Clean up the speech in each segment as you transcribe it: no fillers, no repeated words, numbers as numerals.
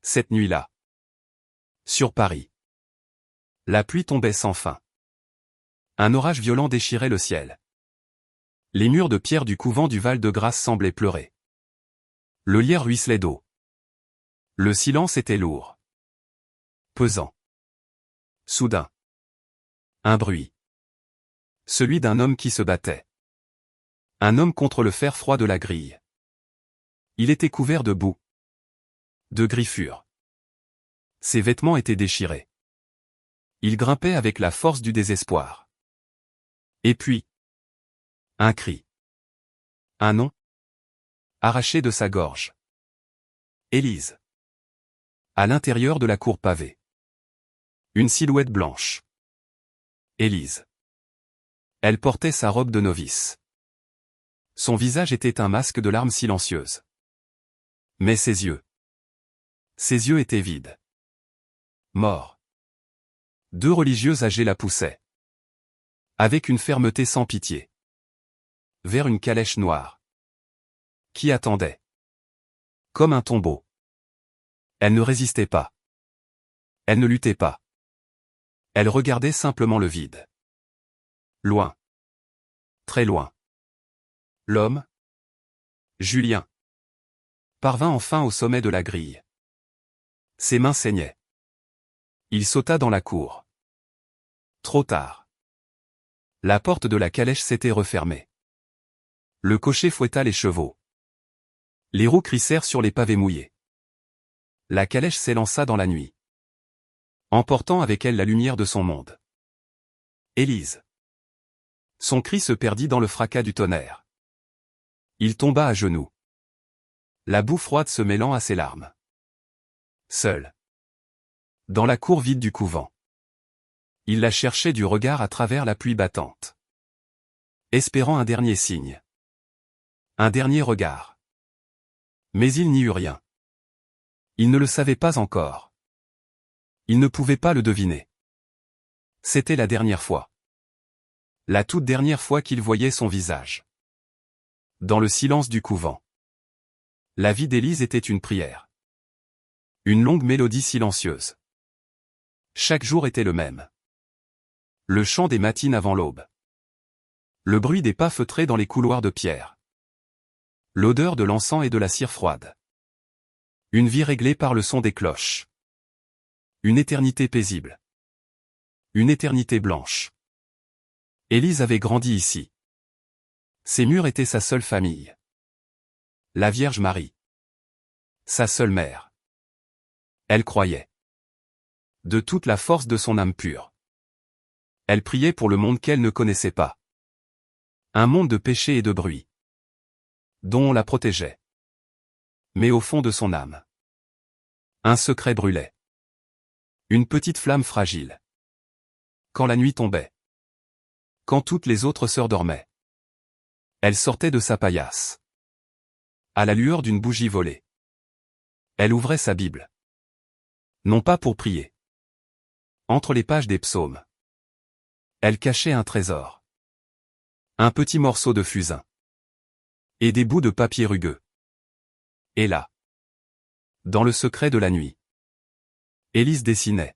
Cette nuit-là. Sur Paris. La pluie tombait sans fin. Un orage violent déchirait le ciel. Les murs de pierre du couvent du Val-de-Grâce semblaient pleurer. Le lierre ruisselait d'eau. Le silence était lourd. Pesant. Soudain. Un bruit. Celui d'un homme qui se battait. Un homme contre le fer froid de la grille. Il était couvert de boue. De griffures. Ses vêtements étaient déchirés. Il grimpait avec la force du désespoir. Et puis, un cri. Un nom. Arraché de sa gorge. Élise. À l'intérieur de la cour pavée. Une silhouette blanche. Élise. Elle portait sa robe de novice. Son visage était un masque de larmes silencieuses. Mais ses yeux étaient vides. Morts. Deux religieux âgés la poussaient. Avec une fermeté sans pitié. Vers une calèche noire. Qui attendait. Comme un tombeau. Elle ne résistait pas. Elle ne luttait pas. Elle regardait simplement le vide. Loin. Très loin. L'homme, Julien, parvint enfin au sommet de la grille. Ses mains saignaient. Il sauta dans la cour. Trop tard. La porte de la calèche s'était refermée. Le cocher fouetta les chevaux. Les roues crissèrent sur les pavés mouillés. La calèche s'élança dans la nuit. Emportant avec elle la lumière de son monde. Élise. Son cri se perdit dans le fracas du tonnerre. Il tomba à genoux. La boue froide se mêlant à ses larmes. Seul. Dans la cour vide du couvent. Il la cherchait du regard à travers la pluie battante. Espérant un dernier signe. Un dernier regard. Mais il n'y eut rien. Il ne le savait pas encore. Il ne pouvait pas le deviner. C'était la dernière fois. La toute dernière fois qu'il voyait son visage. Dans le silence du couvent. La vie d'Élise était une prière. Une longue mélodie silencieuse. Chaque jour était le même. Le chant des matines avant l'aube. Le bruit des pas feutrés dans les couloirs de pierre. L'odeur de l'encens et de la cire froide. Une vie réglée par le son des cloches. Une éternité paisible. Une éternité blanche. Élise avait grandi ici. Ces murs étaient sa seule famille. La Vierge Marie. Sa seule mère. Elle croyait. De toute la force de son âme pure. Elle priait pour le monde qu'elle ne connaissait pas. Un monde de péché et de bruit. Dont on la protégeait. Mais au fond de son âme. Un secret brûlait. Une petite flamme fragile. Quand la nuit tombait. Quand toutes les autres sœurs dormaient. Elle sortait de sa paillasse. À la lueur d'une bougie volée. Elle ouvrait sa Bible. Non pas pour prier. Entre les pages des psaumes. Elle cachait un trésor. Un petit morceau de fusain. Et des bouts de papier rugueux. Et là. Dans le secret de la nuit. Élise dessinait.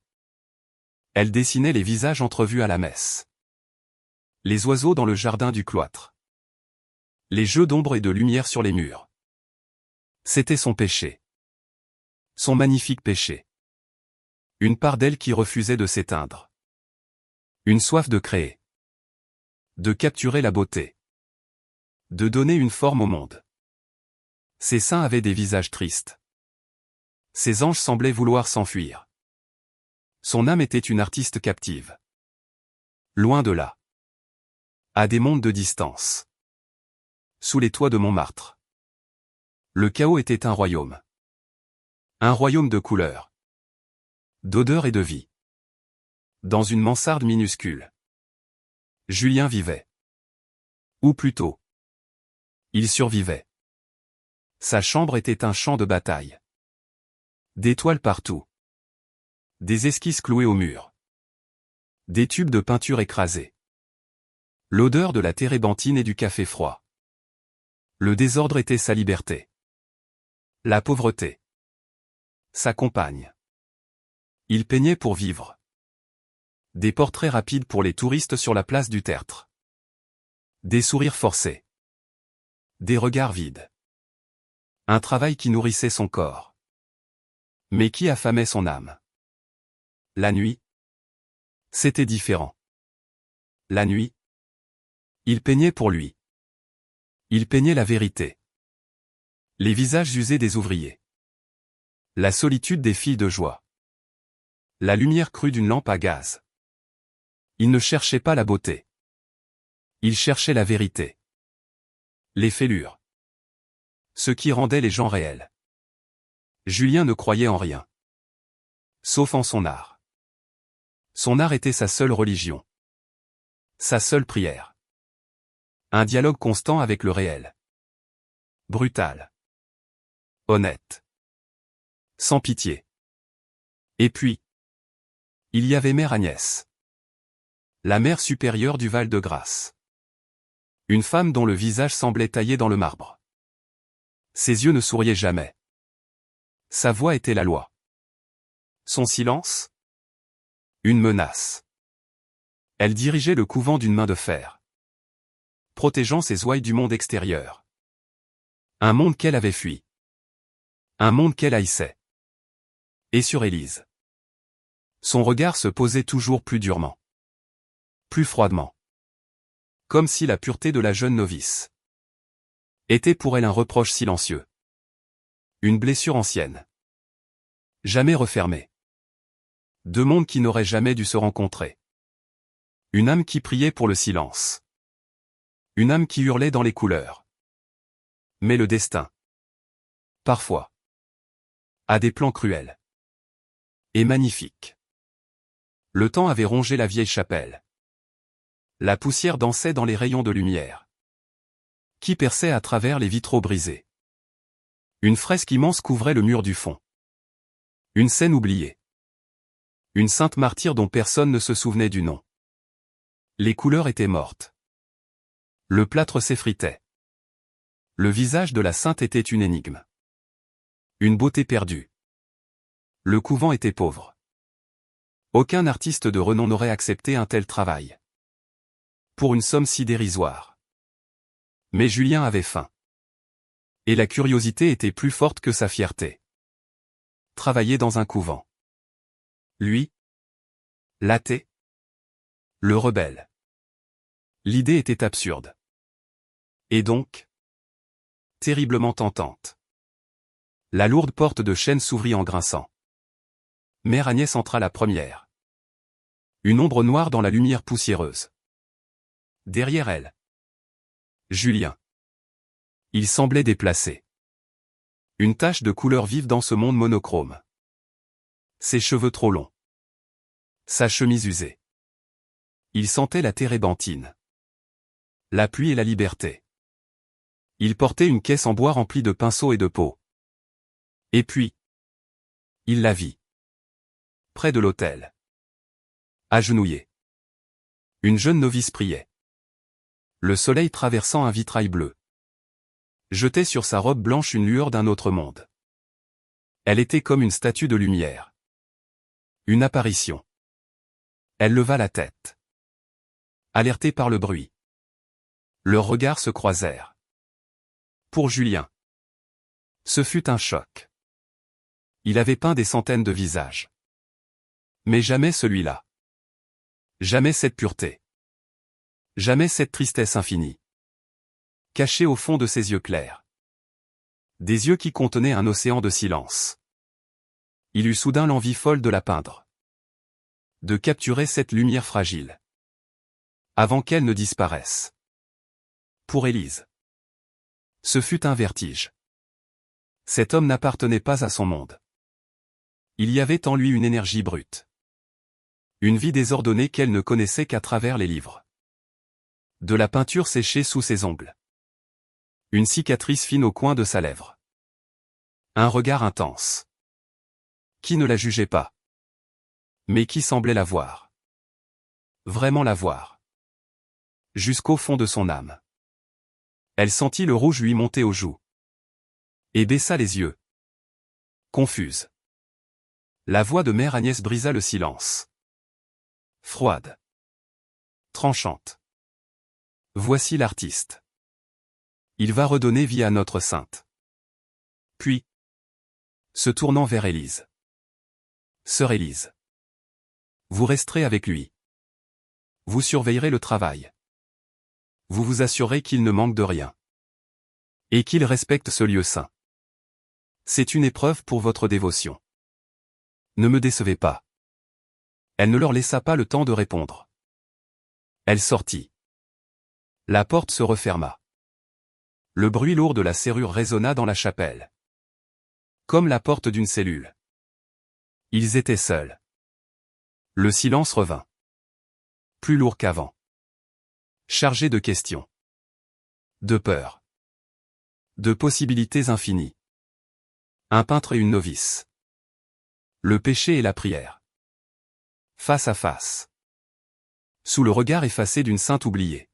Elle dessinait les visages entrevus à la messe. Les oiseaux dans le jardin du cloître. Les jeux d'ombre et de lumière sur les murs. C'était son péché. Son magnifique péché. Une part d'elle qui refusait de s'éteindre. Une soif de créer. De capturer la beauté. De donner une forme au monde. Ses saints avaient des visages tristes. Ses anges semblaient vouloir s'enfuir. Son âme était une artiste captive. Loin de là. À des mondes de distance. Sous les toits de Montmartre. Le chaos était un royaume. Un royaume de couleurs. D'odeur et de vie. Dans une mansarde minuscule. Julien vivait. Ou plutôt. Il survivait. Sa chambre était un champ de bataille. Des toiles partout. Des esquisses clouées au mur. Des tubes de peinture écrasés. L'odeur de la térébenthine et du café froid. Le désordre était sa liberté. La pauvreté. Sa compagne. Il peignait pour vivre. Des portraits rapides pour les touristes sur la place du Tertre. Des sourires forcés. Des regards vides. Un travail qui nourrissait son corps. Mais qui affamait son âme. La nuit. C'était différent. La nuit. Il peignait pour lui. Il peignait la vérité. Les visages usés des ouvriers. La solitude des filles de joie. La lumière crue d'une lampe à gaz. Il ne cherchait pas la beauté. Il cherchait la vérité. Les fêlures. Ce qui rendait les gens réels. Julien ne croyait en rien. Sauf en son art. Son art était sa seule religion. Sa seule prière. Un dialogue constant avec le réel. Brutal. Honnête. Sans pitié. Et puis, il y avait Mère Agnès. La mère supérieure du Val-de-Grâce. Une femme dont le visage semblait taillé dans le marbre. Ses yeux ne souriaient jamais. Sa voix était la loi. Son silence? Une menace. Elle dirigeait le couvent d'une main de fer. Protégeant ses ouailles du monde extérieur. Un monde qu'elle avait fui. Un monde qu'elle haïssait. Et sur Élise. Son regard se posait toujours plus durement. Plus froidement. Comme si la pureté de la jeune novice était pour elle un reproche silencieux. Une blessure ancienne. Jamais refermée. Deux mondes qui n'auraient jamais dû se rencontrer. Une âme qui priait pour le silence. Une âme qui hurlait dans les couleurs. Mais le destin. Parfois. A des plans cruels. Et magnifiques. Le temps avait rongé la vieille chapelle. La poussière dansait dans les rayons de lumière. Qui perçaient à travers les vitraux brisés. Une fresque immense couvrait le mur du fond. Une scène oubliée. Une sainte martyre dont personne ne se souvenait du nom. Les couleurs étaient mortes. Le plâtre s'effritait. Le visage de la sainte était une énigme. Une beauté perdue. Le couvent était pauvre. Aucun artiste de renom n'aurait accepté un tel travail. Pour une somme si dérisoire. Mais Julien avait faim. Et la curiosité était plus forte que sa fierté. Travailler dans un couvent. Lui. L'athée. Le rebelle. L'idée était absurde. Et donc? Terriblement tentante. La lourde porte de chêne s'ouvrit en grinçant. Mère Agnès entra la première. Une ombre noire dans la lumière poussiéreuse. Derrière elle. Julien. Il semblait déplacé. Une tache de couleur vive dans ce monde monochrome. Ses cheveux trop longs. Sa chemise usée. Il sentait la térébenthine. La pluie et la liberté. Il portait une caisse en bois remplie de pinceaux et de pots. Et puis, il la vit. Près de l'autel. Agenouillée. Une jeune novice priait. Le soleil traversant un vitrail bleu. Jetait sur sa robe blanche une lueur d'un autre monde. Elle était comme une statue de lumière. Une apparition. Elle leva la tête. Alertée par le bruit. Leurs regards se croisèrent. Pour Julien. Ce fut un choc. Il avait peint des centaines de visages. Mais jamais celui-là. Jamais cette pureté. Jamais cette tristesse infinie. Cachée au fond de ses yeux clairs. Des yeux qui contenaient un océan de silence. Il eut soudain l'envie folle de la peindre. De capturer cette lumière fragile. Avant qu'elle ne disparaisse. Pour Élise. Ce fut un vertige. Cet homme n'appartenait pas à son monde. Il y avait en lui une énergie brute. Une vie désordonnée qu'elle ne connaissait qu'à travers les livres. De la peinture séchée sous ses ongles. Une cicatrice fine au coin de sa lèvre. Un regard intense. Qui ne la jugeait pas. Mais qui semblait la voir. Vraiment la voir. Jusqu'au fond de son âme. Elle sentit le rouge lui monter aux joues. Et baissa les yeux. Confuse. La voix de Mère Agnès brisa le silence. Froide. Tranchante. Voici l'artiste. Il va redonner vie à notre sainte. Puis, se tournant vers Élise. Sœur Élise. Vous resterez avec lui. Vous surveillerez le travail. Vous vous assurez qu'il ne manque de rien. Et qu'il respecte ce lieu saint. C'est une épreuve pour votre dévotion. Ne me décevez pas. Elle ne leur laissa pas le temps de répondre. Elle sortit. La porte se referma. Le bruit lourd de la serrure résonna dans la chapelle. Comme la porte d'une cellule. Ils étaient seuls. Le silence revint. Plus lourd qu'avant. Chargé de questions. De peur. De possibilités infinies. Un peintre et une novice. Le péché et la prière. Face à face. Sous le regard effacé d'une sainte oubliée.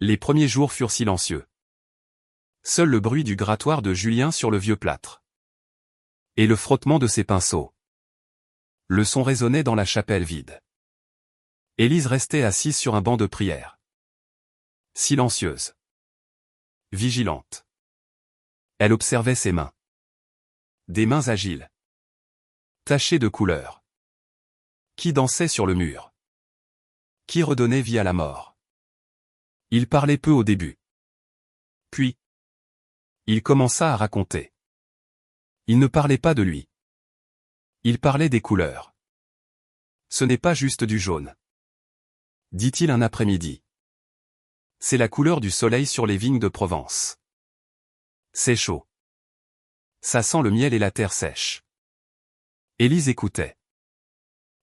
Les premiers jours furent silencieux. Seul le bruit du grattoir de Julien sur le vieux plâtre. Et le frottement de ses pinceaux. Le son résonnait dans la chapelle vide. Élise restait assise sur un banc de prière. Silencieuse. Vigilante. Elle observait ses mains. Des mains agiles. Tachées de couleurs. Qui dansaient sur le mur. Qui redonnaient vie à la mort. Il parlait peu au début. Puis, il commença à raconter. Il ne parlait pas de lui. Il parlait des couleurs. Ce n'est pas juste du jaune. Dit-il un après-midi. C'est la couleur du soleil sur les vignes de Provence. C'est chaud. Ça sent le miel et la terre sèche. Élise écoutait.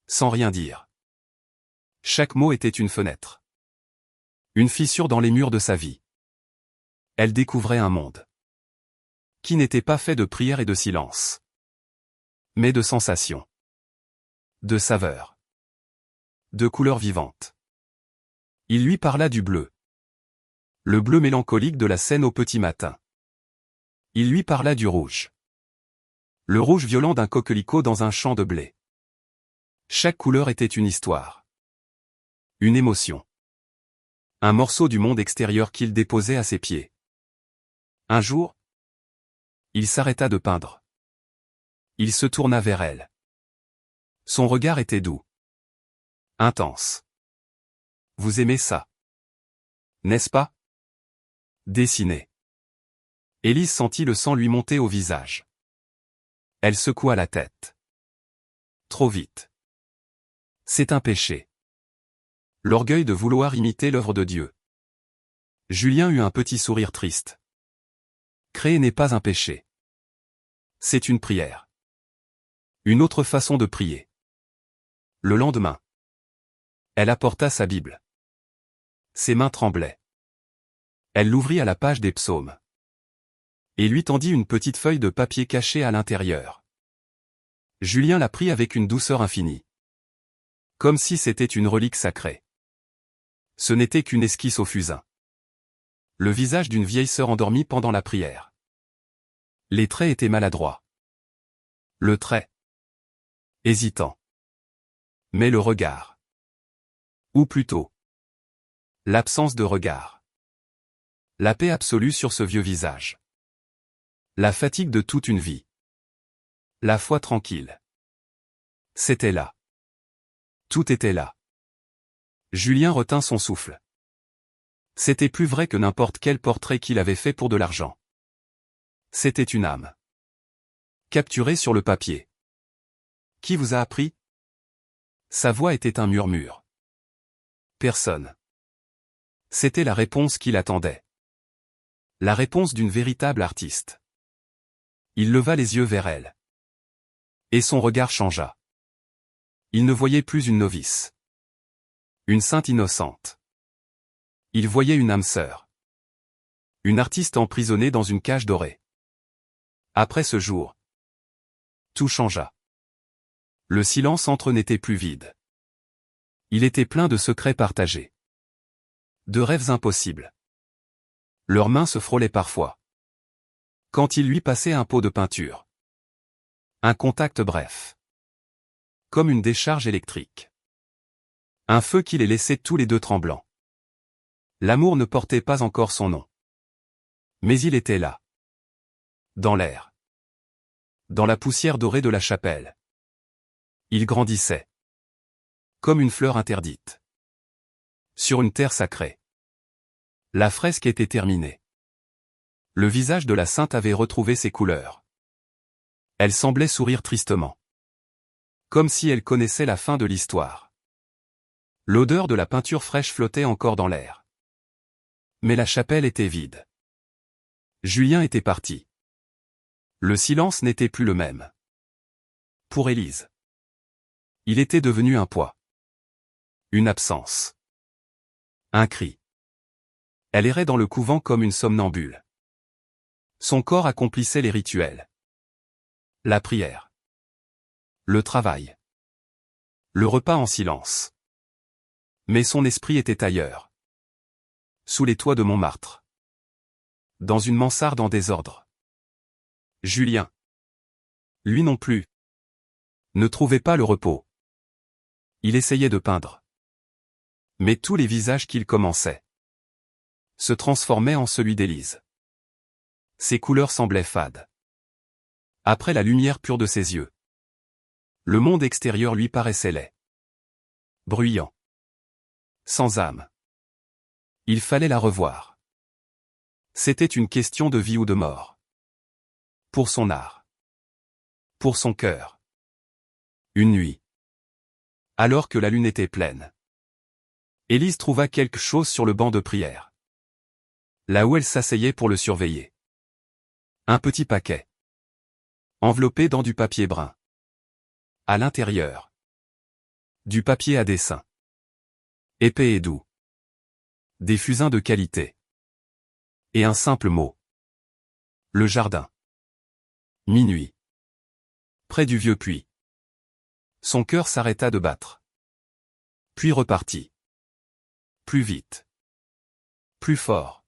Sans rien dire. Chaque mot était une fenêtre. Une fissure dans les murs de sa vie. Elle découvrait un monde. Qui n'était pas fait de prière et de silence. Mais de sensations. De saveurs. De couleurs vivantes. Il lui parla du bleu. Le bleu mélancolique de la Seine au petit matin. Il lui parla du rouge. Le rouge violent d'un coquelicot dans un champ de blé. Chaque couleur était une histoire. Une émotion. Un morceau du monde extérieur qu'il déposait à ses pieds. Un jour, il s'arrêta de peindre. Il se tourna vers elle. Son regard était doux. Intense. Vous aimez ça? N'est-ce pas? Dessiner. Élise sentit le sang lui monter au visage. Elle secoua la tête. Trop vite. C'est un péché. L'orgueil de vouloir imiter l'œuvre de Dieu. Julien eut un petit sourire triste. Créer n'est pas un péché. C'est une prière. Une autre façon de prier. Le lendemain. Elle apporta sa Bible. Ses mains tremblaient. Elle l'ouvrit à la page des psaumes. Et lui tendit une petite feuille de papier cachée à l'intérieur. Julien la prit avec une douceur infinie. Comme si c'était une relique sacrée. Ce n'était qu'une esquisse au fusain. Le visage d'une vieille sœur endormie pendant la prière. Les traits étaient maladroits. Le trait. Hésitant. Mais le regard. Ou plutôt. L'absence de regard. La paix absolue sur ce vieux visage. La fatigue de toute une vie. La foi tranquille. C'était là. Tout était là. Julien retint son souffle. C'était plus vrai que n'importe quel portrait qu'il avait fait pour de l'argent. C'était une âme. Capturée sur le papier. Qui vous a appris? Sa voix était un murmure. Personne. C'était la réponse qu'il attendait. La réponse d'une véritable artiste. Il leva les yeux vers elle. Et son regard changea. Il ne voyait plus une novice. Une sainte innocente. Il voyait une âme sœur. Une artiste emprisonnée dans une cage dorée. Après ce jour, tout changea. Le silence entre eux n'était plus vide. Il était plein de secrets partagés. De rêves impossibles. Leurs mains se frôlaient parfois. Quand il lui passait un pot de peinture. Un contact bref. Comme une décharge électrique. Un feu qui les laissait tous les deux tremblants. L'amour ne portait pas encore son nom. Mais il était là. Dans l'air. Dans la poussière dorée de la chapelle. Il grandissait. Comme une fleur interdite. Sur une terre sacrée. La fresque était terminée. Le visage de la sainte avait retrouvé ses couleurs. Elle semblait sourire tristement. Comme si elle connaissait la fin de l'histoire. L'odeur de la peinture fraîche flottait encore dans l'air. Mais la chapelle était vide. Julien était parti. Le silence n'était plus le même. Pour Élise. Il était devenu un poids. Une absence. Un cri. Elle errait dans le couvent comme une somnambule. Son corps accomplissait les rituels. La prière. Le travail. Le repas en silence. Mais son esprit était ailleurs. Sous les toits de Montmartre. Dans une mansarde en désordre. Julien. Lui non plus. Ne trouvait pas le repos. Il essayait de peindre. Mais tous les visages qu'il commençait se transformaient en celui d'Élise. Ses couleurs semblaient fades. Après la lumière pure de ses yeux. Le monde extérieur lui paraissait laid. Bruyant. Sans âme. Il fallait la revoir. C'était une question de vie ou de mort. Pour son art. Pour son cœur. Une nuit. Alors que la lune était pleine. Élise trouva quelque chose sur le banc de prière. Là où elle s'asseyait pour le surveiller. Un petit paquet. Enveloppé dans du papier brun. À l'intérieur. Du papier à dessin. Épais et doux. Des fusains de qualité. Et un simple mot. Le jardin. Minuit. Près du vieux puits. Son cœur s'arrêta de battre. Puis repartit. Plus vite. Plus fort.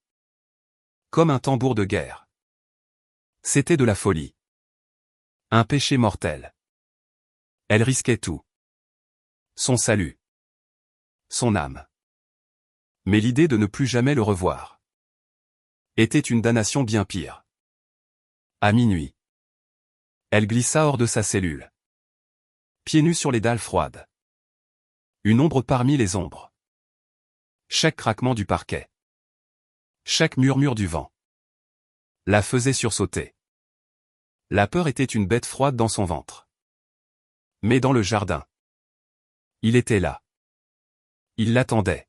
Comme un tambour de guerre. C'était de la folie. Un péché mortel. Elle risquait tout. Son salut. Son âme. Mais l'idée de ne plus jamais le revoir était une damnation bien pire. À minuit. Elle glissa hors de sa cellule. Pieds nus sur les dalles froides. Une ombre parmi les ombres. Chaque craquement du parquet. Chaque murmure du vent. La faisait sursauter. La peur était une bête froide dans son ventre. Mais dans le jardin. Il était là. Il l'attendait.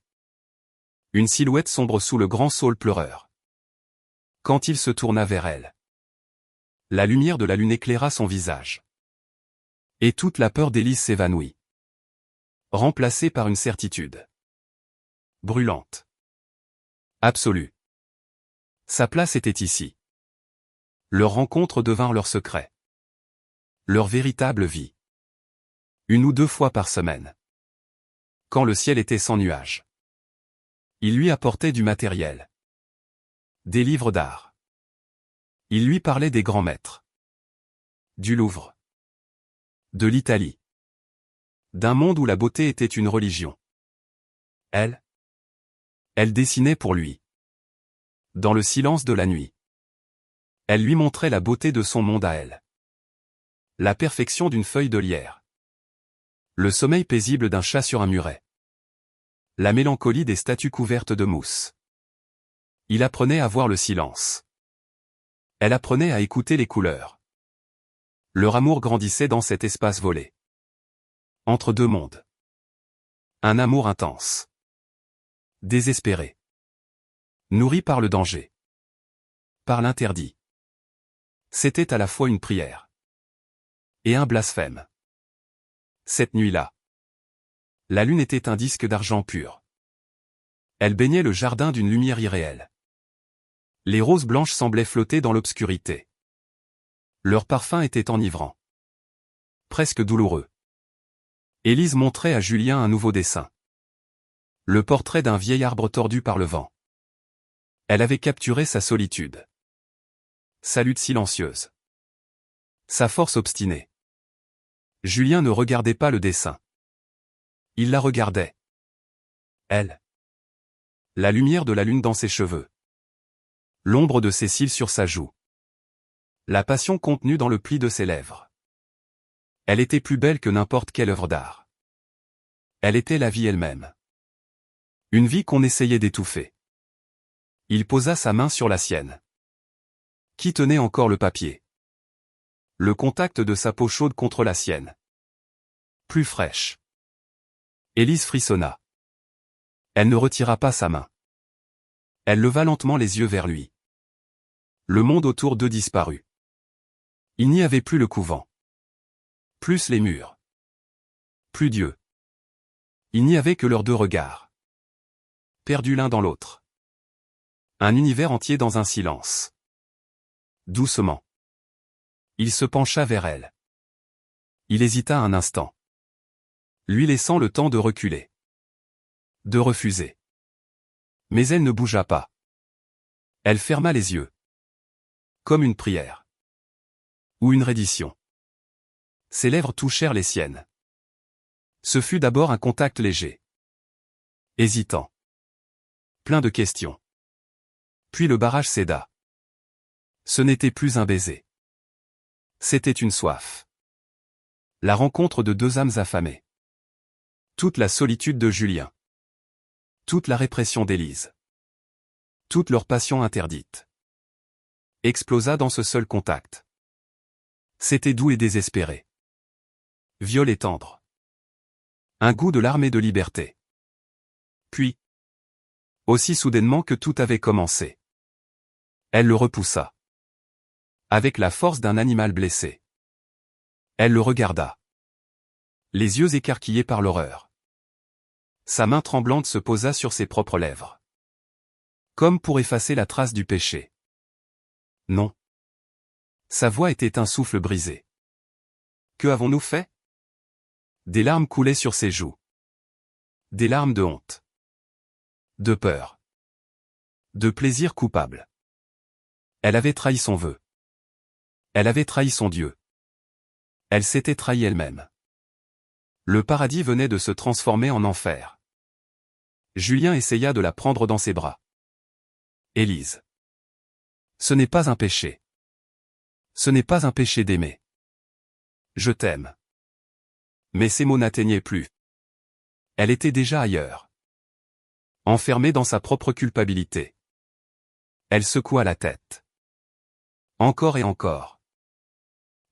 Une silhouette sombre sous le grand saule pleureur. Quand il se tourna vers elle. La lumière de la lune éclaira son visage. Et toute la peur d'Élise s'évanouit. Remplacée par une certitude. Brûlante. Absolue. Sa place était ici. Leur rencontre devint leur secret. Leur véritable vie. Une ou deux fois par semaine. Quand le ciel était sans nuages. Il lui apportait du matériel. Des livres d'art. Il lui parlait des grands maîtres. Du Louvre. De l'Italie. D'un monde où la beauté était une religion. Elle dessinait pour lui. Dans le silence de la nuit. Elle lui montrait la beauté de son monde à elle. La perfection d'une feuille de lierre. Le sommeil paisible d'un chat sur un muret. La mélancolie des statues couvertes de mousse. Il apprenait à voir le silence. Elle apprenait à écouter les couleurs. Leur amour grandissait dans cet espace volé. Entre deux mondes. Un amour intense. Désespéré. Nourri par le danger. Par l'interdit. C'était à la fois une prière. Et un blasphème. Cette nuit-là. La lune était un disque d'argent pur. Elle baignait le jardin d'une lumière irréelle. Les roses blanches semblaient flotter dans l'obscurité. Leur parfum était enivrant. Presque douloureux. Élise montrait à Julien un nouveau dessin. Le portrait d'un vieil arbre tordu par le vent. Elle avait capturé sa solitude. Sa lutte silencieuse. Sa force obstinée. Julien ne regardait pas le dessin. Il la regardait. Elle. La lumière de la lune dans ses cheveux. L'ombre de ses cils sur sa joue. La passion contenue dans le pli de ses lèvres. Elle était plus belle que n'importe quelle œuvre d'art. Elle était la vie elle-même. Une vie qu'on essayait d'étouffer. Il posa sa main sur la sienne. Qui tenait encore le papier? Le contact de sa peau chaude contre la sienne. Plus fraîche. Élise frissonna. Elle ne retira pas sa main. Elle leva lentement les yeux vers lui. Le monde autour d'eux disparut. Il n'y avait plus le couvent. Plus les murs. Plus Dieu. Il n'y avait que leurs deux regards. Perdus l'un dans l'autre. Un univers entier dans un silence. Doucement. Il se pencha vers elle. Il hésita un instant. Lui laissant le temps de reculer. De refuser. Mais elle ne bougea pas. Elle ferma les yeux. Comme une prière. Ou une reddition. Ses lèvres touchèrent les siennes. Ce fut d'abord un contact léger. Hésitant. Plein de questions. Puis le barrage céda. Ce n'était plus un baiser. C'était une soif. La rencontre de deux âmes affamées. Toute la solitude de Julien. Toute la répression d'Élise. Toute leur passion interdite. Explosa dans ce seul contact. C'était doux et désespéré. Viol et tendre. Un goût de larmes et de liberté. Puis, aussi soudainement que tout avait commencé. Elle le repoussa. Avec la force d'un animal blessé. Elle le regarda. Les yeux écarquillés par l'horreur. Sa main tremblante se posa sur ses propres lèvres. Comme pour effacer la trace du péché. Non. Sa voix était un souffle brisé. Que avons-nous fait? Des larmes coulaient sur ses joues. Des larmes de honte. De peur. De plaisir coupable. Elle avait trahi son vœu. Elle avait trahi son Dieu. Elle s'était trahie elle-même. Le paradis venait de se transformer en enfer. Julien essaya de la prendre dans ses bras. Élise. Ce n'est pas un péché. Ce n'est pas un péché d'aimer. Je t'aime. Mais ces mots n'atteignaient plus. Elle était déjà ailleurs. Enfermée dans sa propre culpabilité. Elle secoua la tête. Encore et encore.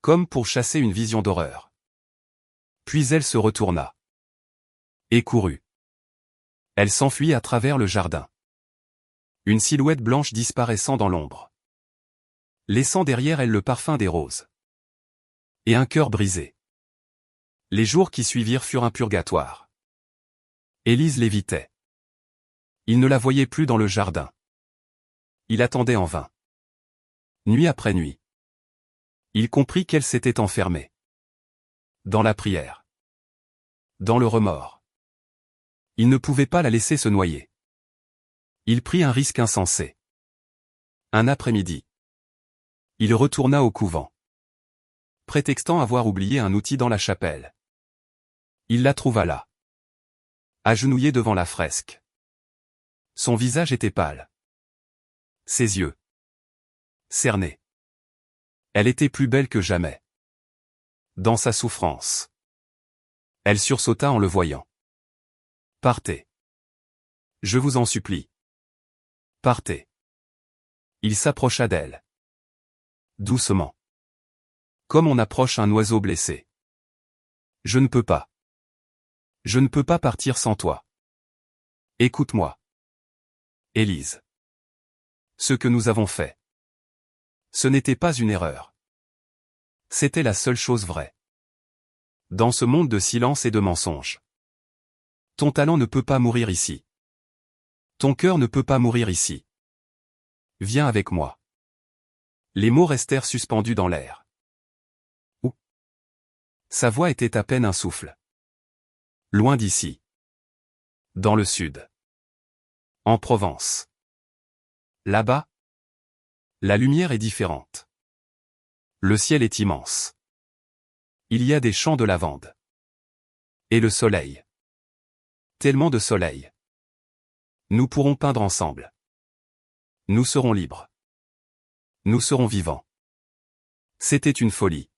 Comme pour chasser une vision d'horreur. Puis elle se retourna. Et courut. Elle s'enfuit à travers le jardin. Une silhouette blanche disparaissant dans l'ombre. Laissant derrière elle le parfum des roses. Et un cœur brisé. Les jours qui suivirent furent un purgatoire. Élise l'évitait. Il ne la voyait plus dans le jardin. Il attendait en vain. Nuit après nuit. Il comprit qu'elle s'était enfermée. Dans la prière. Dans le remords. Il ne pouvait pas la laisser se noyer. Il prit un risque insensé. Un après-midi. Il retourna au couvent. Prétextant avoir oublié un outil dans la chapelle. Il la trouva là. Agenouillée devant la fresque. Son visage était pâle. Ses yeux. Cernés. Elle était plus belle que jamais. Dans sa souffrance. Elle sursauta en le voyant. Partez. Je vous en supplie. Partez. Il s'approcha d'elle. Doucement. Comme on approche un oiseau blessé. Je ne peux pas. Je ne peux pas partir sans toi. Écoute-moi. Élise. Ce que nous avons fait. Ce n'était pas une erreur. C'était la seule chose vraie. Dans ce monde de silence et de mensonges. Ton talent ne peut pas mourir ici. Ton cœur ne peut pas mourir ici. Viens avec moi. Les mots restèrent suspendus dans l'air. Où? Sa voix était à peine un souffle. Loin d'ici. Dans le sud. En Provence. Là-bas. La lumière est différente. Le ciel est immense. Il y a des champs de lavande. Et le soleil. Tellement de soleil. Nous pourrons peindre ensemble. Nous serons libres. Nous serons vivants. C'était une folie.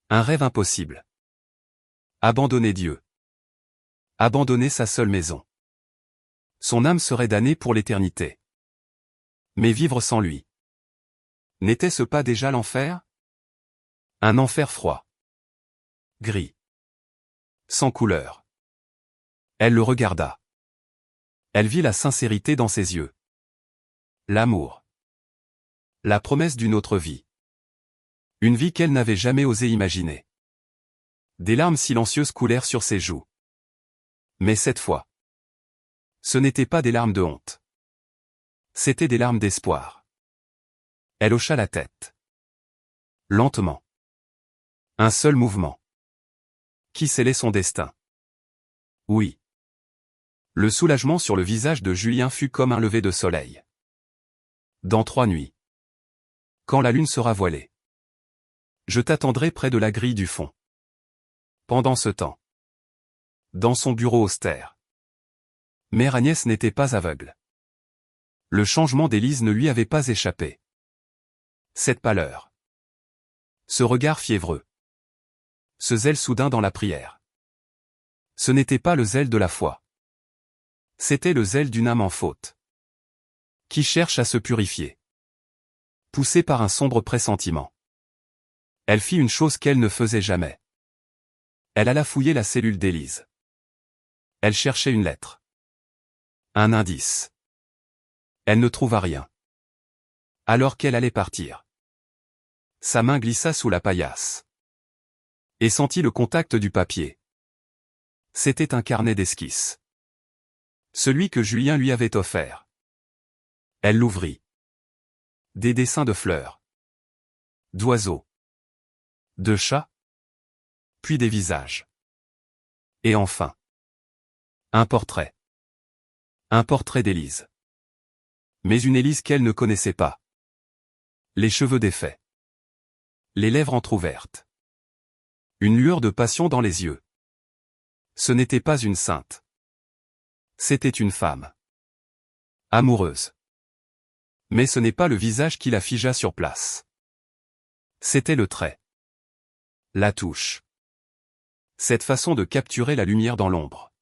Un rêve impossible. Abandonner Dieu. Abandonner sa seule maison. Son âme serait damnée pour l'éternité. Mais vivre sans lui. N'était-ce pas déjà l'enfer? Un enfer froid. Gris. Sans couleur. Elle le regarda. Elle vit la sincérité dans ses yeux. L'amour. La promesse d'une autre vie. Une vie qu'elle n'avait jamais osé imaginer. Des larmes silencieuses coulèrent sur ses joues. Mais cette fois, ce n'étaient pas des larmes de honte. C'étaient des larmes d'espoir. Elle hocha la tête. Lentement. Un seul mouvement. Qui scellait son destin? Oui. Le soulagement sur le visage de Julien fut comme un lever de soleil. Dans 3 nuits. Quand la lune sera voilée. Je t'attendrai près de la grille du fond. Pendant ce temps. Dans son bureau austère. Mère Agnès n'était pas aveugle. Le changement d'Élise ne lui avait pas échappé. Cette pâleur. Ce regard fiévreux. Ce zèle soudain dans la prière. Ce n'était pas le zèle de la foi. C'était le zèle d'une âme en faute. Qui cherche à se purifier. Poussée par un sombre pressentiment. Elle fit une chose qu'elle ne faisait jamais. Elle alla fouiller la cellule d'Élise. Elle cherchait une lettre. Un indice. Elle ne trouva rien. Alors qu'elle allait partir. Sa main glissa sous la paillasse. Et sentit le contact du papier. C'était un carnet d'esquisses. Celui que Julien lui avait offert. Elle l'ouvrit. Des dessins de fleurs. D'oiseaux. De chats. Puis des visages. Et enfin. Un portrait. Un portrait d'Élise. Mais une Élise qu'elle ne connaissait pas. Les cheveux défaits. Les lèvres entr'ouvertes. Une lueur de passion dans les yeux. Ce n'était pas une sainte. C'était une femme. Amoureuse. Mais ce n'est pas le visage qui la figea sur place. C'était le trait. La touche. Cette façon de capturer la lumière dans l'ombre.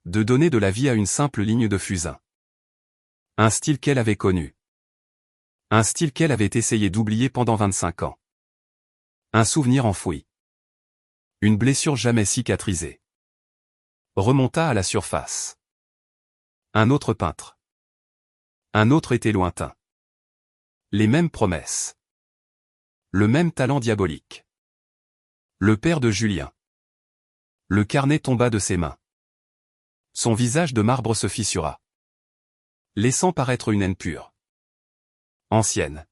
De donner de la vie à une simple ligne de fusain. Un style qu'elle avait connu. Un style qu'elle avait essayé d'oublier pendant 25 ans. Un souvenir enfoui. Une blessure jamais cicatrisée. Remonta à la surface. Un autre peintre. Un autre été lointain. Les mêmes promesses. Le même talent diabolique. Le père de Julien. Le carnet tomba de ses mains. Son visage de marbre se fissura. Laissant paraître une haine pure. Ancienne.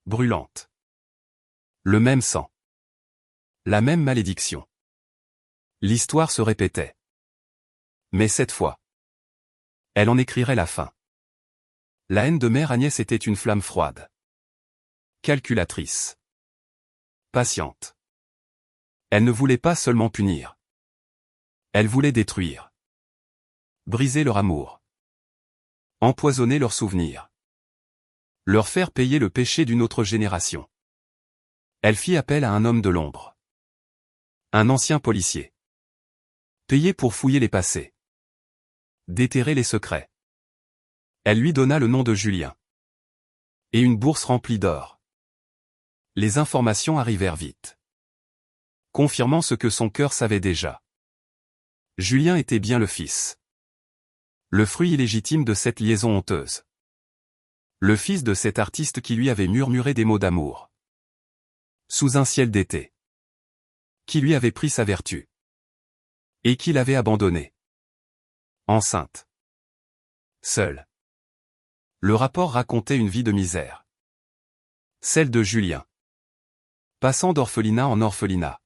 Brûlante. Le même sang. La même malédiction. L'histoire se répétait. Mais cette fois, elle en écrirait la fin. La haine de Mère Agnès était une flamme froide. Calculatrice. Patiente. Elle ne voulait pas seulement punir. Elle voulait détruire. Briser leur amour. Empoisonner leurs souvenirs. Leur faire payer le péché d'une autre génération. Elle fit appel à un homme de l'ombre. Un ancien policier. Payé pour fouiller les passés. Déterrer les secrets. Elle lui donna le nom de Julien. Et une bourse remplie d'or. Les informations arrivèrent vite. Confirmant ce que son cœur savait déjà. Julien était bien le fils. Le fruit illégitime de cette liaison honteuse. Le fils de cet artiste qui lui avait murmuré des mots d'amour. Sous un ciel d'été. Qui lui avait pris sa vertu. Et qui l'avait abandonnée. Enceinte. Seule. Le rapport racontait une vie de misère. Celle de Julien. Passant d'orphelinat en orphelinat.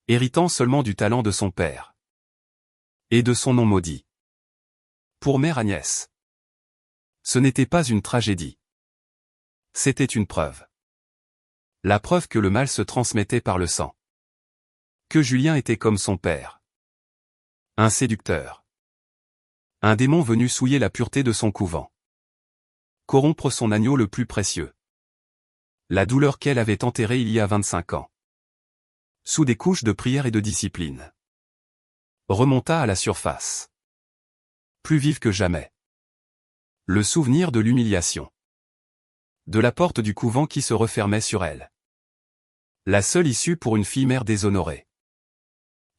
Héritant seulement du talent de son père. Et de son nom maudit. Pour Mère Agnès. Ce n'était pas une tragédie. C'était une preuve. La preuve que le mal se transmettait par le sang. Que Julien était comme son père. Un séducteur. Un démon venu souiller la pureté de son couvent. Corrompre son agneau le plus précieux. La douleur qu'elle avait enterrée il y a 25 ans. Sous des couches de prière et de discipline. Remonta à la surface. Plus vive que jamais. Le souvenir de l'humiliation. De la porte du couvent qui se refermait sur elle. La seule issue pour une fille mère déshonorée.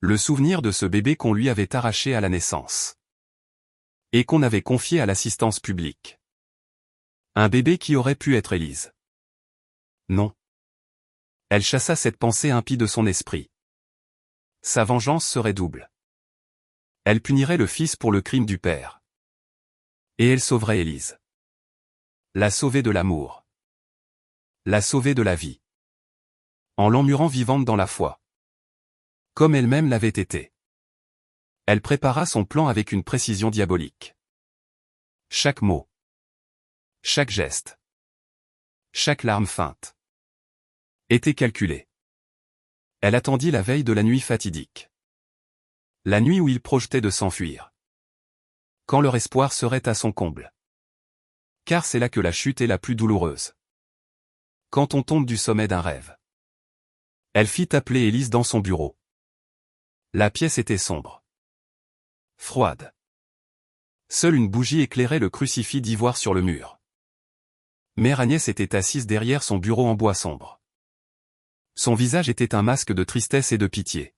Le souvenir de ce bébé qu'on lui avait arraché à la naissance. Et qu'on avait confié à l'assistance publique. Un bébé qui aurait pu être Élise. Non. Elle chassa cette pensée impie de son esprit. Sa vengeance serait double. Elle punirait le fils pour le crime du père. Et elle sauverait Élise. La sauver de l'amour. La sauver de la vie. En l'emmurant vivante dans la foi. Comme elle-même l'avait été. Elle prépara son plan avec une précision diabolique. Chaque mot. Chaque geste. Chaque larme feinte. Était calculé. Elle attendit la veille de la nuit fatidique. La nuit où il projetait de s'enfuir. Quand leur espoir serait à son comble. Car c'est là que la chute est la plus douloureuse. Quand on tombe du sommet d'un rêve. Elle fit appeler Élise dans son bureau. La pièce était sombre. Froide. Seule une bougie éclairait le crucifix d'ivoire sur le mur. Mère Agnès était assise derrière son bureau en bois sombre. Son visage était un masque de tristesse et de pitié.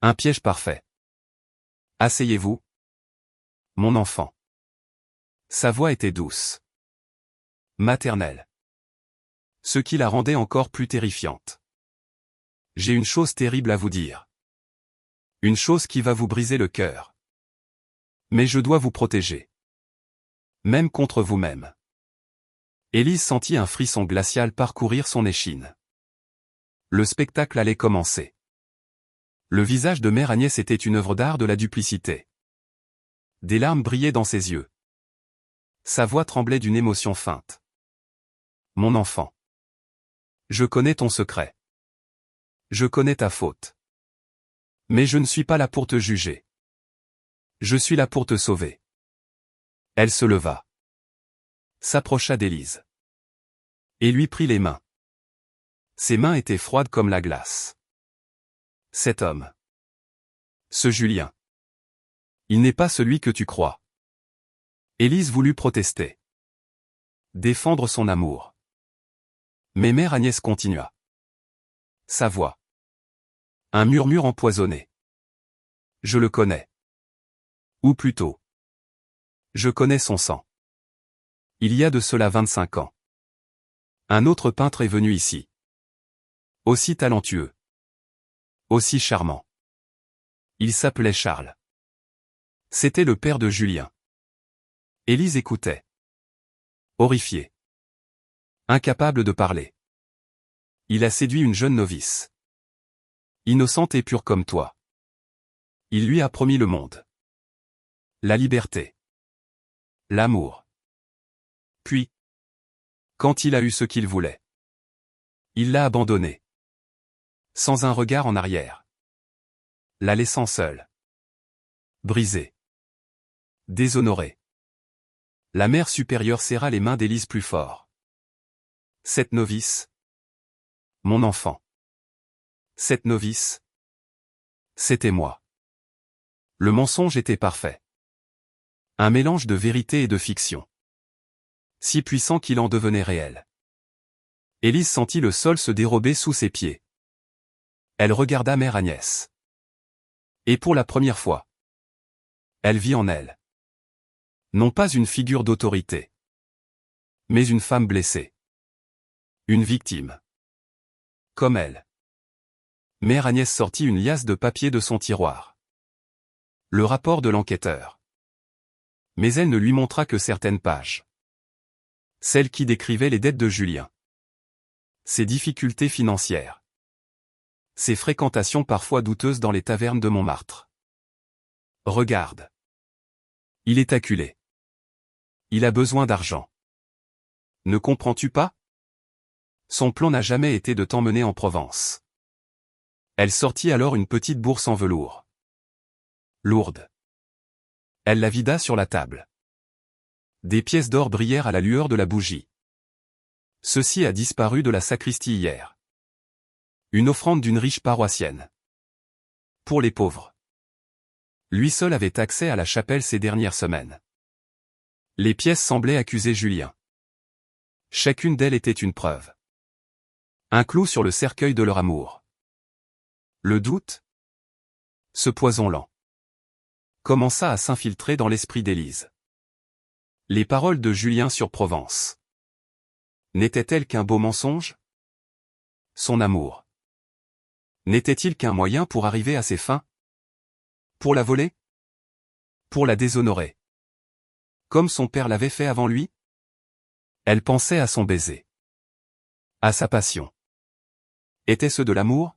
Un piège parfait. Asseyez-vous. Mon enfant. Sa voix était douce. Maternelle. Ce qui la rendait encore plus terrifiante. J'ai une chose terrible à vous dire. Une chose qui va vous briser le cœur. Mais je dois vous protéger. Même contre vous-même. Élise sentit un frisson glacial parcourir son échine. Le spectacle allait commencer. Le visage de Mère Agnès était une œuvre d'art de la duplicité. Des larmes brillaient dans ses yeux. Sa voix tremblait d'une émotion feinte. Mon enfant. Je connais ton secret. Je connais ta faute. Mais je ne suis pas là pour te juger. Je suis là pour te sauver. Elle se leva. S'approcha d'Élise. Et lui prit les mains. Ses mains étaient froides comme la glace. Cet homme. Ce Julien. Il n'est pas celui que tu crois. Élise voulut protester. Défendre son amour. Mais Mère Agnès continua. Sa voix. Un murmure empoisonné. Je le connais. Ou plutôt. Je connais son sang. Il y a de cela 25 ans. Un autre peintre est venu ici. Aussi talentueux. Aussi charmant. Il s'appelait Charles. C'était le père de Julien. Élise écoutait. Horrifiée. Incapable de parler. Il a séduit une jeune novice. Innocente et pure comme toi. Il lui a promis le monde. La liberté. L'amour. Puis, quand il a eu ce qu'il voulait, il l'a abandonnée. Sans un regard en arrière. La laissant seule. Brisée. Déshonorée. La mère supérieure serra les mains d'Élise plus fort. Cette novice. Mon enfant. Cette novice. C'était moi. Le mensonge était parfait. Un mélange de vérité et de fiction. Si puissant qu'il en devenait réel. Élise sentit le sol se dérober sous ses pieds. Elle regarda Mère Agnès. Et pour la première fois, elle vit en elle. Non pas une figure d'autorité. Mais une femme blessée. Une victime. Comme elle. Mère Agnès sortit une liasse de papier de son tiroir. Le rapport de l'enquêteur. Mais elle ne lui montra que certaines pages. Celles qui décrivaient les dettes de Julien. Ses difficultés financières. Ses fréquentations parfois douteuses dans les tavernes de Montmartre. Regarde. Il est acculé. Il a besoin d'argent. Ne comprends-tu pas? Son plan n'a jamais été de t'emmener en Provence. Elle sortit alors une petite bourse en velours. Lourde. Elle la vida sur la table. Des pièces d'or brillèrent à la lueur de la bougie. Ceci a disparu de la sacristie hier. Une offrande d'une riche paroissienne. Pour les pauvres. Lui seul avait accès à la chapelle ces dernières semaines. Les pièces semblaient accuser Julien. Chacune d'elles était une preuve. Un clou sur le cercueil de leur amour. Le doute, ce poison lent, commença à s'infiltrer dans l'esprit d'Élise. Les paroles de Julien sur Provence. N'étaient-elles qu'un beau mensonge? Son amour. N'était-il qu'un moyen pour arriver à ses fins? Pour la voler? Pour la déshonorer? Comme son père l'avait fait avant lui? Elle pensait à son baiser. À sa passion. Était-ce de l'amour?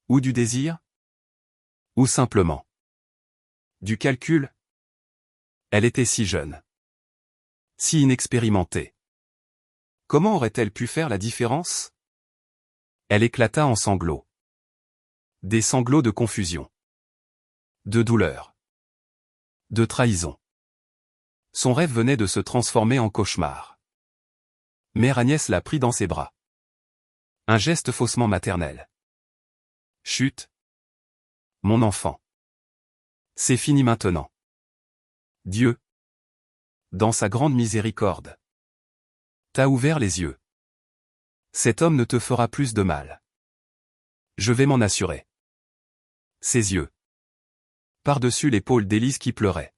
Ou du désir? Ou simplement du calcul? Elle était si jeune. Si inexpérimentée. Comment aurait-elle pu faire la différence? Elle éclata en sanglots. Des sanglots de confusion. De douleur. De trahison. Son rêve venait de se transformer en cauchemar. Mère Agnès la prit dans ses bras. Un geste faussement maternel. Chut. Mon enfant. C'est fini maintenant. Dieu, dans sa grande miséricorde, t'a ouvert les yeux. Cet homme ne te fera plus de mal. Je vais m'en assurer. Ses yeux, par-dessus l'épaule d'Élise qui pleurait,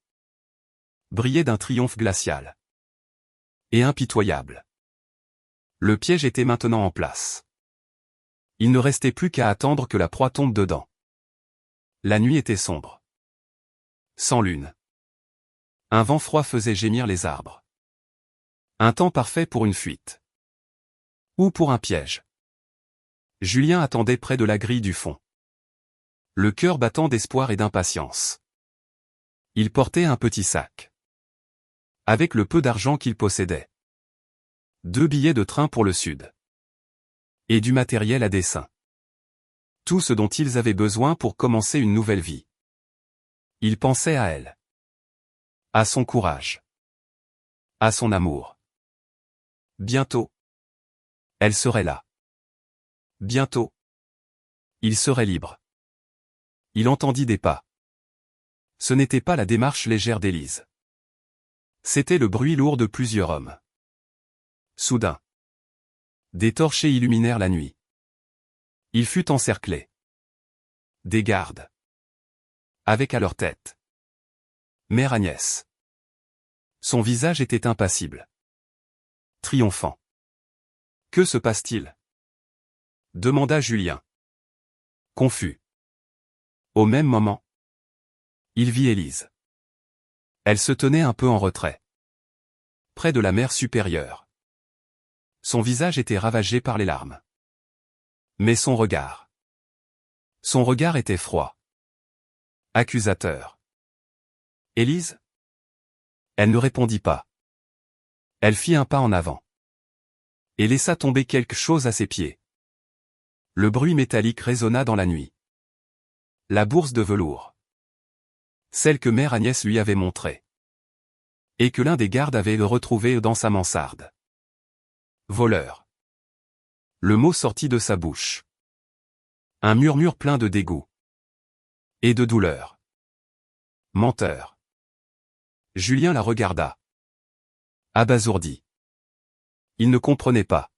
brillaient d'un triomphe glacial. Et impitoyable. Le piège était maintenant en place. Il ne restait plus qu'à attendre que la proie tombe dedans. La nuit était sombre. Sans lune. Un vent froid faisait gémir les arbres. Un temps parfait pour une fuite. Ou pour un piège. Julien attendait près de la grille du fond. Le cœur battant d'espoir et d'impatience. Il portait un petit sac. Avec le peu d'argent qu'il possédait. 2 billets de train pour le sud. Et du matériel à dessin. Tout ce dont ils avaient besoin pour commencer une nouvelle vie. Il pensait à elle. À son courage. À son amour. Bientôt. Elle serait là. Bientôt. Il serait libre. Il entendit des pas. Ce n'était pas la démarche légère d'Élise. C'était le bruit lourd de plusieurs hommes. Soudain. Des torchers illuminèrent la nuit. Il fut encerclé. Des gardes. Avec à leur tête Mère Agnès. Son visage était impassible. Triomphant. Que se passe-t-il? Demanda Julien. Confus. Au même moment, il vit Élise. Elle se tenait un peu en retrait. Près de la mer supérieure. Son visage était ravagé par les larmes. Mais son regard était froid. Accusateur. Élise? Elle ne répondit pas. Elle fit un pas en avant. Et laissa tomber quelque chose à ses pieds. Le bruit métallique résonna dans la nuit. La bourse de velours. Celle que Mère Agnès lui avait montrée. Et que l'un des gardes avait retrouvée dans sa mansarde. Voleur. Le mot sortit de sa bouche. Un murmure plein de dégoût. Et de douleur. Menteur. Julien la regarda. Abasourdi. Il ne comprenait pas.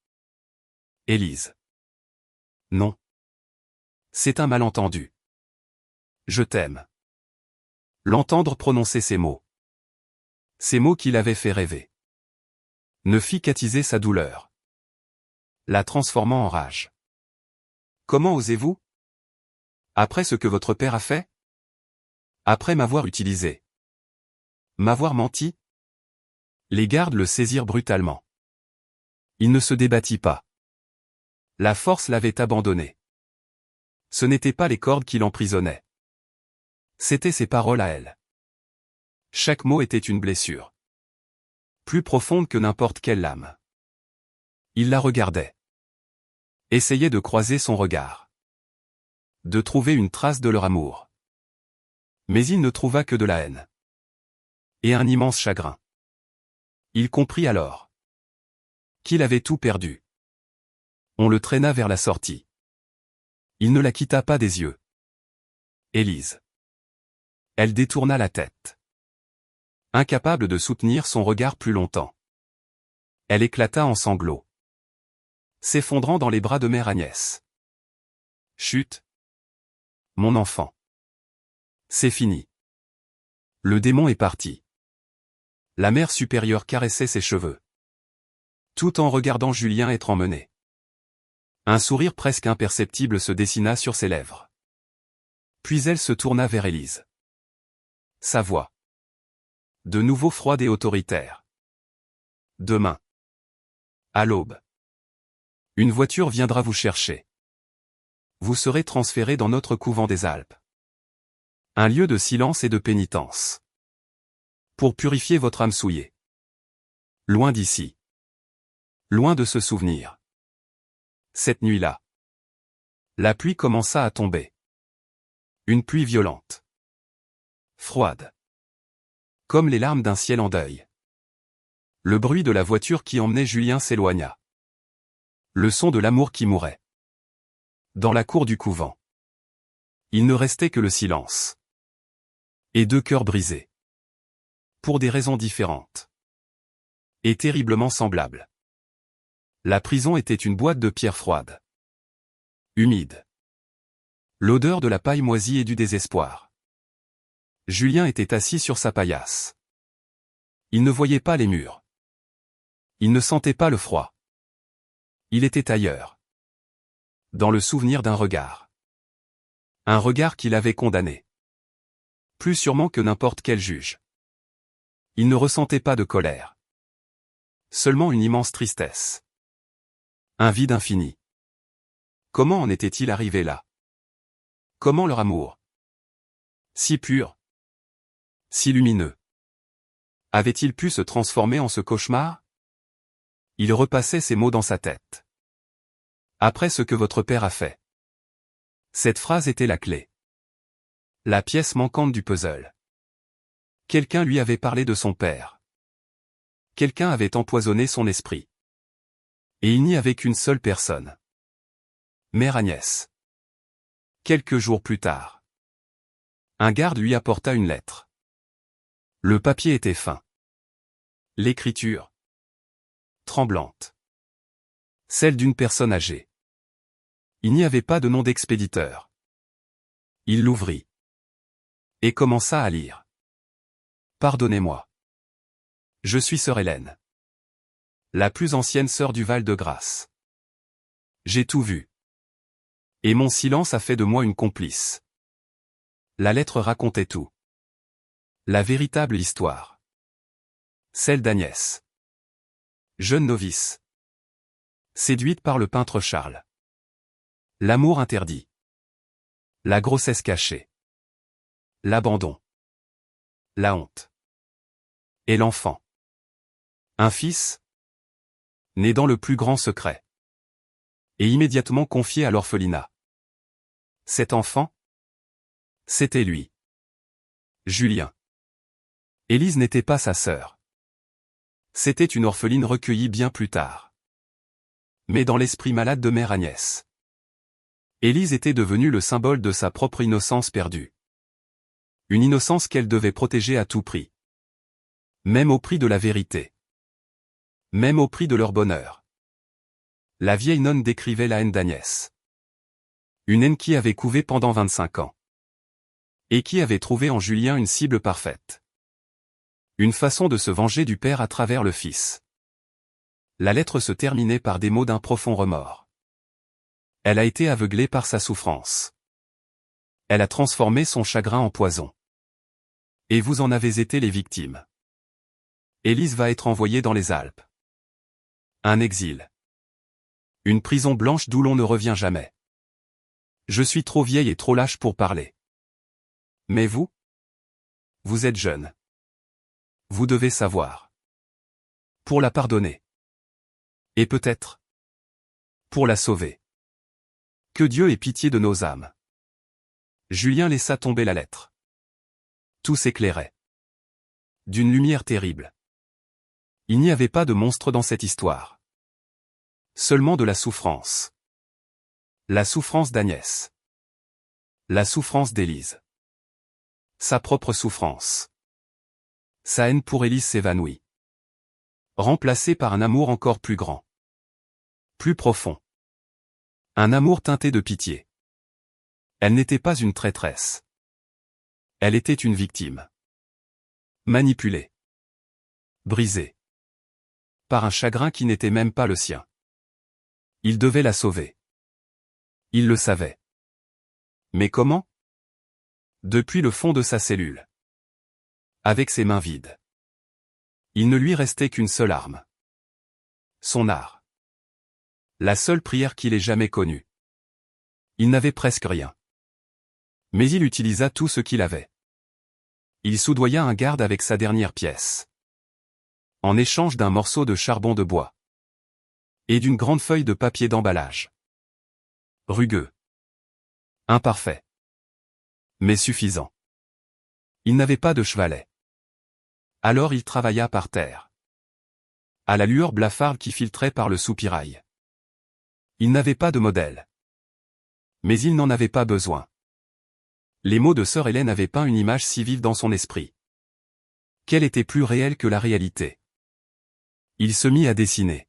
Élise. Non. C'est un malentendu. Je t'aime. L'entendre prononcer ces mots. Ces mots qui l'avaient fait rêver. Ne fit qu'attiser sa douleur. La transformant en rage. Comment osez-vous? Après ce que votre père a fait? Après m'avoir utilisé. M'avoir menti? Les gardes le saisirent brutalement. Il ne se débattit pas. La force l'avait abandonné. Ce n'étaient pas les cordes qui l'emprisonnaient. C'étaient ses paroles à elle. Chaque mot était une blessure. Plus profonde que n'importe quelle lame. Il la regardait. Essayait de croiser son regard. De trouver une trace de leur amour. Mais il ne trouva que de la haine. Et un immense chagrin. Il comprit alors qu'il avait tout perdu. On le traîna vers la sortie. Il ne la quitta pas des yeux. Élise. Elle détourna la tête. Incapable de soutenir son regard plus longtemps. Elle éclata en sanglots. S'effondrant dans les bras de mère Agnès. Chut. Mon enfant. C'est fini. Le démon est parti. La mère supérieure caressait ses cheveux. Tout en regardant Julien être emmené. Un sourire presque imperceptible se dessina sur ses lèvres. Puis elle se tourna vers Élise. Sa voix. De nouveau froide et autoritaire. Demain. À l'aube. Une voiture viendra vous chercher. Vous serez transféré dans notre couvent des Alpes. Un lieu de silence et de pénitence. Pour purifier votre âme souillée. Loin d'ici. Loin de ce souvenir. Cette nuit-là. La pluie commença à tomber. Une pluie violente. Froide. Comme les larmes d'un ciel en deuil. Le bruit de la voiture qui emmenait Julien s'éloigna. Le son de l'amour qui mourait. Dans la cour du couvent. Il ne restait que le silence. Et deux cœurs brisés. Pour des raisons différentes. Et terriblement semblables. La prison était une boîte de pierre froide. Humide. L'odeur de la paille moisie et du désespoir. Julien était assis sur sa paillasse. Il ne voyait pas les murs. Il ne sentait pas le froid. Il était ailleurs. Dans le souvenir d'un regard. Un regard qu'il avait condamné. Plus sûrement que n'importe quel juge. Il ne ressentait pas de colère. Seulement une immense tristesse. Un vide infini. Comment en était-il arrivé là? Comment leur amour? Si pur. Si lumineux. Avait-il pu se transformer en ce cauchemar? Il repassait ces mots dans sa tête. Après ce que votre père a fait. Cette phrase était la clé. La pièce manquante du puzzle. Quelqu'un lui avait parlé de son père. Quelqu'un avait empoisonné son esprit. Et il n'y avait qu'une seule personne. Mère Agnès. Quelques jours plus tard. Un garde lui apporta une lettre. Le papier était fin. L'écriture. Tremblante. Celle d'une personne âgée. Il n'y avait pas de nom d'expéditeur. Il l'ouvrit. Et commença à lire. Pardonnez-moi. Je suis sœur Hélène. La plus ancienne sœur du Val-de-Grâce. J'ai tout vu. Et mon silence a fait de moi une complice. La lettre racontait tout. La véritable histoire. Celle d'Agnès. Jeune novice. Séduite par le peintre Charles. L'amour interdit. La grossesse cachée. L'abandon. La honte. Et l'enfant. Un fils. Né dans le plus grand secret. Et immédiatement confié à l'orphelinat. Cet enfant? C'était lui. Julien. Élise n'était pas sa sœur. C'était une orpheline recueillie bien plus tard. Mais dans l'esprit malade de mère Agnès. Élise était devenue le symbole de sa propre innocence perdue. Une innocence qu'elle devait protéger à tout prix. Même au prix de la vérité. Même au prix de leur bonheur. La vieille nonne décrivait la haine d'Agnès. Une haine qui avait couvé pendant 25 ans. Et qui avait trouvé en Julien une cible parfaite. Une façon de se venger du père à travers le fils. La lettre se terminait par des mots d'un profond remords. Elle a été aveuglée par sa souffrance. Elle a transformé son chagrin en poison. Et vous en avez été les victimes. Élise va être envoyée dans les Alpes. Un exil. Une prison blanche d'où l'on ne revient jamais. Je suis trop vieille et trop lâche pour parler. Mais vous? Vous êtes jeune. Vous devez savoir. Pour la pardonner. Et peut-être. Pour la sauver. Que Dieu ait pitié de nos âmes. Julien laissa tomber la lettre. Tout s'éclairait. D'une lumière terrible. Il n'y avait pas de monstre dans cette histoire. Seulement de la souffrance. La souffrance d'Agnès. La souffrance d'Élise. Sa propre souffrance. Sa haine pour Élise s'évanouit. Remplacée par un amour encore plus grand. Plus profond. Un amour teinté de pitié. Elle n'était pas une traîtresse. Elle était une victime. Manipulée. Brisée. Par un chagrin qui n'était même pas le sien. Il devait la sauver. Il le savait. Mais comment? Depuis le fond de sa cellule. Avec ses mains vides. Il ne lui restait qu'une seule arme. Son art. La seule prière qu'il ait jamais connue. Il n'avait presque rien. Mais il utilisa tout ce qu'il avait. Il soudoya un garde avec sa dernière pièce. En échange d'un morceau de charbon de bois. Et d'une grande feuille de papier d'emballage. Rugueux. Imparfait. Mais suffisant. Il n'avait pas de chevalet. Alors il travailla par terre. À la lueur blafarde qui filtrait par le soupirail. Il n'avait pas de modèle. Mais il n'en avait pas besoin. Les mots de sœur Hélène avaient peint une image si vive dans son esprit. Qu'elle était plus réelle que la réalité. Il se mit à dessiner.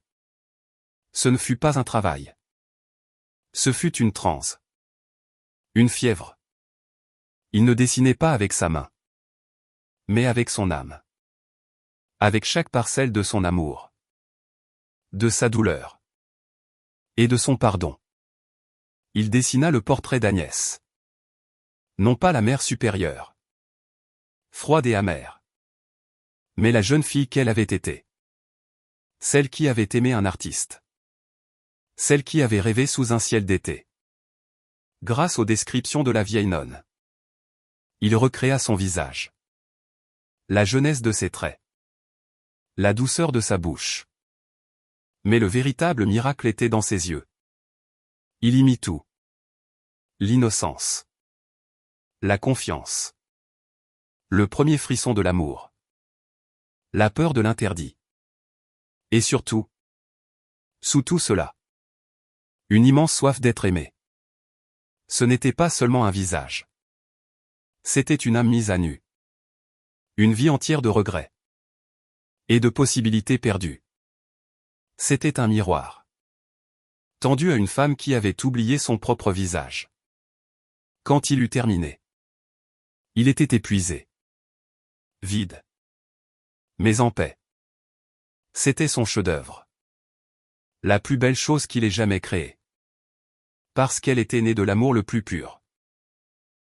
Ce ne fut pas un travail. Ce fut une transe. Une fièvre. Il ne dessinait pas avec sa main. Mais avec son âme. Avec chaque parcelle de son amour. De sa douleur. Et de son pardon. Il dessina le portrait d'Agnès. Non pas la mère supérieure. Froide et amère. Mais la jeune fille qu'elle avait été. Celle qui avait aimé un artiste. Celle qui avait rêvé sous un ciel d'été. Grâce aux descriptions de la vieille nonne. Il recréa son visage. La jeunesse de ses traits. La douceur de sa bouche. Mais le véritable miracle était dans ses yeux. Il y mit tout. L'innocence. La confiance. Le premier frisson de l'amour. La peur de l'interdit. Et surtout, sous tout cela, une immense soif d'être aimé. Ce n'était pas seulement un visage. C'était une âme mise à nu. Une vie entière de regrets. Et de possibilités perdues. C'était un miroir. Tendu à une femme qui avait oublié son propre visage. Quand il eut terminé. Il était épuisé. Vide. Mais en paix. C'était son chef-d'œuvre. La plus belle chose qu'il ait jamais créée. Parce qu'elle était née de l'amour le plus pur.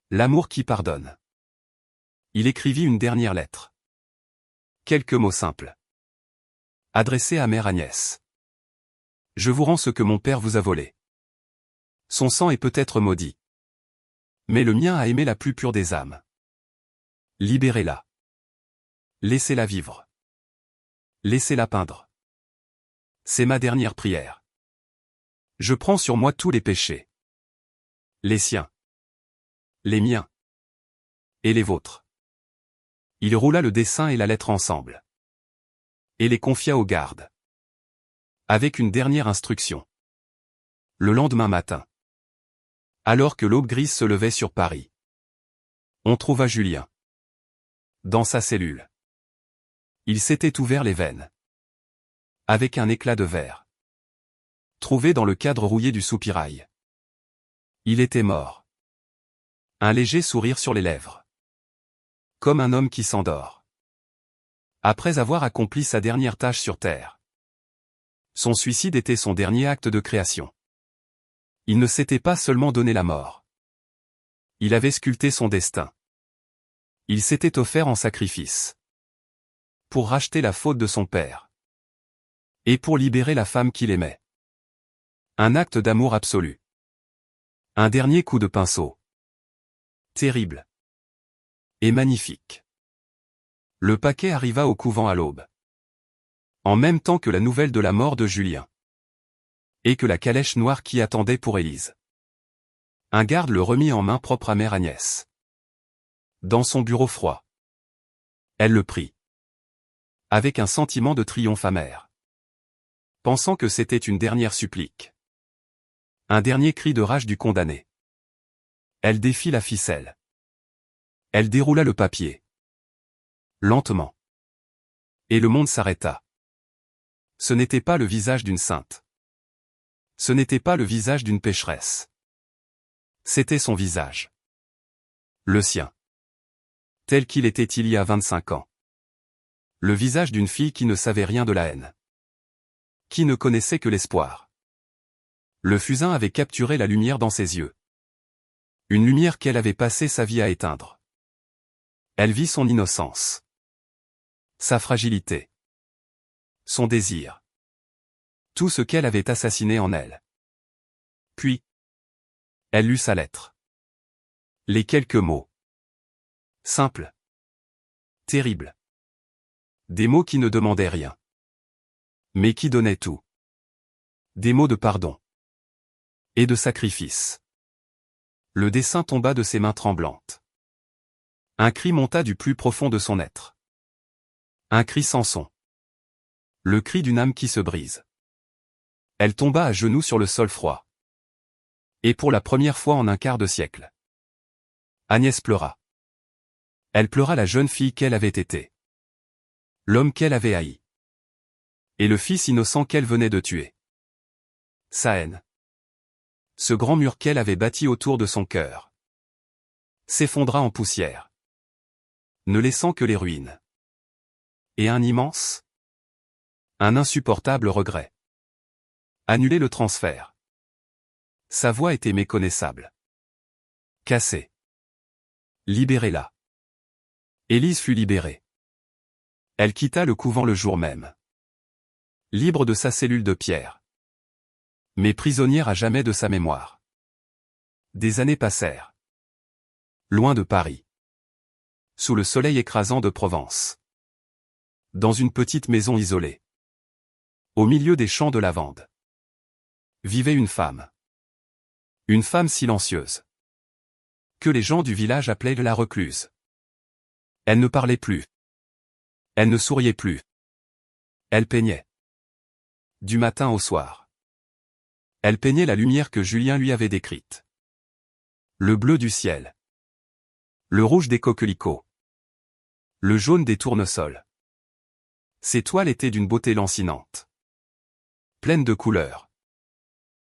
L'amour qui pardonne. Il écrivit une dernière lettre. Quelques mots simples. Adressés à mère Agnès. Je vous rends ce que mon père vous a volé. Son sang est peut-être maudit. Mais le mien a aimé la plus pure des âmes. Libérez-la. Laissez-la vivre. Laissez-la peindre. C'est ma dernière prière. Je prends sur moi tous les péchés. Les siens. Les miens. Et les vôtres. Il roula le dessin et la lettre ensemble. Et les confia au garde. Avec une dernière instruction. Le lendemain matin. Alors que l'aube grise se levait sur Paris. On trouva Julien. Dans sa cellule. Il s'était ouvert les veines. Avec un éclat de verre. Trouvé dans le cadre rouillé du soupirail. Il était mort. Un léger sourire sur les lèvres. Comme un homme qui s'endort. Après avoir accompli sa dernière tâche sur Terre. Son suicide était son dernier acte de création. Il ne s'était pas seulement donné la mort. Il avait sculpté son destin. Il s'était offert en sacrifice. Pour racheter la faute de son père. Et pour libérer la femme qu'il aimait. Un acte d'amour absolu. Un dernier coup de pinceau. Terrible. Et magnifique. Le paquet arriva au couvent à l'aube. En même temps que la nouvelle de la mort de Julien. Et que la calèche noire qui attendait pour Élise. Un garde le remit en main propre à mère Agnès. Dans son bureau froid. Elle le prit. Avec un sentiment de triomphe amer. Pensant que c'était une dernière supplique. Un dernier cri de rage du condamné. Elle défit la ficelle. Elle déroula le papier. Lentement. Et le monde s'arrêta. Ce n'était pas le visage d'une sainte. Ce n'était pas le visage d'une pécheresse. C'était son visage. Le sien. Tel qu'il était il y a 25 ans. Le visage d'une fille qui ne savait rien de la haine. Qui ne connaissait que l'espoir. Le fusain avait capturé la lumière dans ses yeux. Une lumière qu'elle avait passé sa vie à éteindre. Elle vit son innocence. Sa fragilité. Son désir. Tout ce qu'elle avait assassiné en elle. Puis, elle lut sa lettre. Les quelques mots. Simples. Terribles. Des mots qui ne demandaient rien. Mais qui donnaient tout. Des mots de pardon. Et de sacrifice. Le dessin tomba de ses mains tremblantes. Un cri monta du plus profond de son être. Un cri sans son. Le cri d'une âme qui se brise. Elle tomba à genoux sur le sol froid. Et pour la première fois en un quart de siècle. Agnès pleura. Elle pleura la jeune fille qu'elle avait été. L'homme qu'elle avait haï. Et le fils innocent qu'elle venait de tuer. Sa haine. Ce grand mur qu'elle avait bâti autour de son cœur. S'effondra en poussière. Ne laissant que les ruines. Et un immense. Un insupportable regret. Annuler le transfert. Sa voix était méconnaissable. Cassée. Libérez-la. Élise fut libérée. Elle quitta le couvent le jour même. Libre de sa cellule de pierre. Mais prisonnière à jamais de sa mémoire. Des années passèrent. Loin de Paris. Sous le soleil écrasant de Provence. Dans une petite maison isolée. Au milieu des champs de lavande. Vivait une femme. Une femme silencieuse. Que les gens du village appelaient la recluse. Elle ne parlait plus. Elle ne souriait plus. Elle peignait. Du matin au soir. Elle peignait la lumière que Julien lui avait décrite. Le bleu du ciel. Le rouge des coquelicots. Le jaune des tournesols. Ses toiles étaient d'une beauté lancinante. Pleines de couleurs.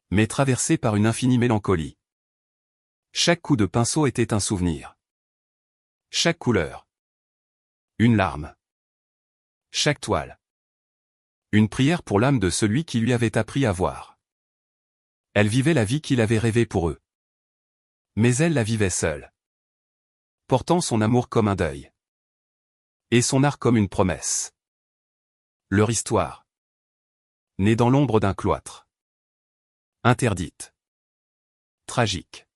Mais traversées par une infinie mélancolie. Chaque coup de pinceau était un souvenir. Chaque couleur. Une larme. Chaque toile. Une prière pour l'âme de celui qui lui avait appris à voir. Elle vivait la vie qu'il avait rêvée pour eux. Mais elle la vivait seule. Portant son amour comme un deuil. Et son art comme une promesse. Leur histoire. Née dans l'ombre d'un cloître. Interdite. Tragique.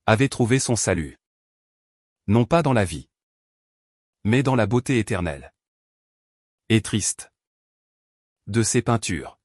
Avait trouvé son salut. Non pas dans la vie. Mais dans la beauté éternelle. Et triste. De ses peintures.